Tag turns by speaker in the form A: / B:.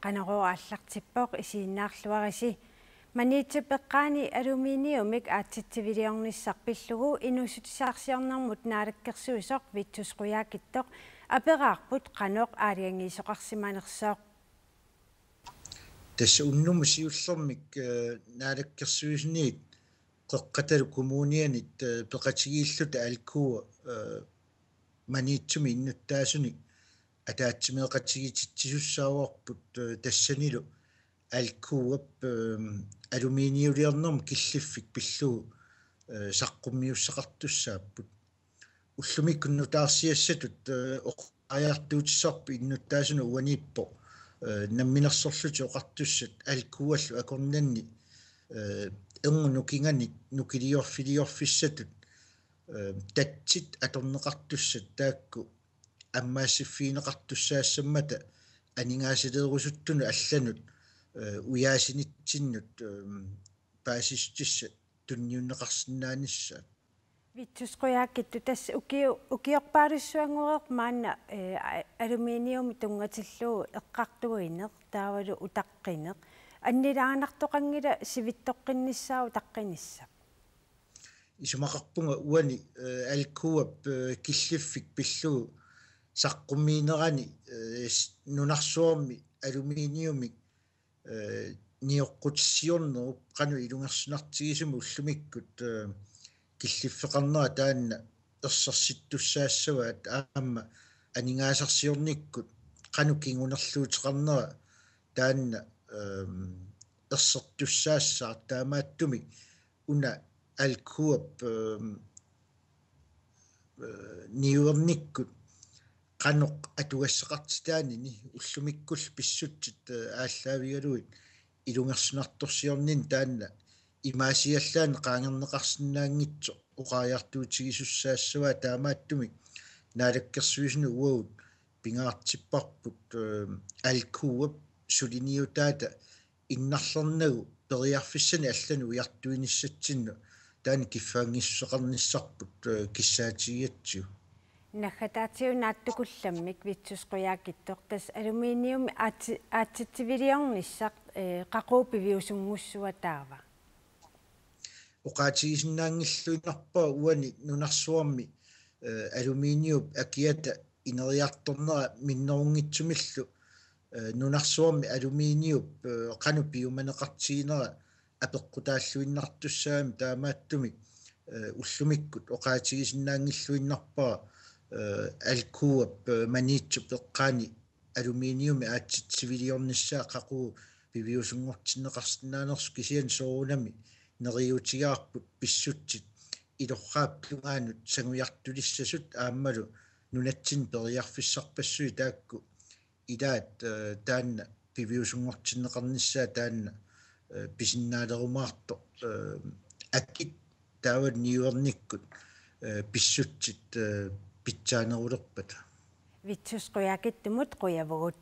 A: qanororaallaqtippoq isiinnaarluarisi maniitsupeqqaani aluminiumik aatsitsiviliornissarpillugu inusutisaarsiornarmut naalakkersuisoq vitsusquyaakittoq aperaarput qanoq aaliangiisoqarsimanersoq
B: tässä unnum siullermik naalakkersuisniit qeqqatalu kommunianit peqatigiilluta alkuu maniitsumi innuttaasuni атаатсимеэқатсигититсисуссааварпут тассанилу алкууап алуминиулиернэрм киллиффик пиллугу саққуммиуссақартуссааппут уллумиккунну таарсиассатут аяртуутиссарпи иннуттаасуна уаниппо намминерсорлути оқартуссат алкууаллу акорнанни энгу нукинганик нукилиорфилиорфиссатут татсит аторнеқартуссат таакку аммаассиффиинеқартуссаассаммата анингаасилеерусуттуну алланут уяасинитсиннут паасистисса тунниуннеқарсиннаанisса
A: витсусқуяаккитту тасса укиорпаалуссуангуреқ маанна алуминиуми тунгатиллуу эққартугинеқ таавалу утаққинеқ аннилаанартоқангила сивиттоққиннссаау таққинисса
B: исумақарпунга уани алкууап киллиффик пиллугу саққуммиинерани нунарсуорми алуминиумик ниоққутиссиорнеруп қану илунгерсинартигисуму уллумиккут киллиффеқарнера таанна ерсарситтуссаассаваат аама анингаасарсиорниккут қану кингунерлуутеқарнера таанна ерсертуссаассаар таамааттуми уна алкууап ниуерниккут qanoq atugassaqartitaanini ullumikkull pissutsit ааллаавигалуит илунгерсинарторсиорнин таанна имаасиаллаан qaangerneqarsinnaangitso uqaajartuutigissussaassavaa таамааттуми наалаккерсуисну уагут пингаартиппарпут алкууап сулиниутаата иннарлернагу периарфиссани аллану уяртуиниссатсинну таани киффаангиссеқарниссарпут киссаатигиатсу
A: нахатаатиунааттукулламмик витсусқуяаккиттор тас алуминиуми аатситсивилиорниссақ қақуупивиусунгуссуа таава
B: оқаатигисиннаангиллуинарпаа уани нунарсуарми алуминиуп акиата инериарторнера миннерунгитсумиллу нунарсуарми алуминиуп қану пиуманеқартигинера апеққутааллуиннартуссаами таамааттуми уллумиккут оқаатигисиннаангиллуиннарпаа алкууап маниитсу пеққаани алуминиуми аатситсивилиорниссаа қақу пивиусунгортиннеқарсинаанерс кисиан соорунами нериутигаарпут писсутсит илорраапплунгаанут сангуяртулиссасут ааммалу нунатсин периарфиссарпассуи таакку илаат таанна пивиусунгортиннеқарниссаа таанна писиннаалерумаарто аккит таавал ниуерниккут писсутсит питсаанерулерпат
A: витсусқуяакиттумут қуявгут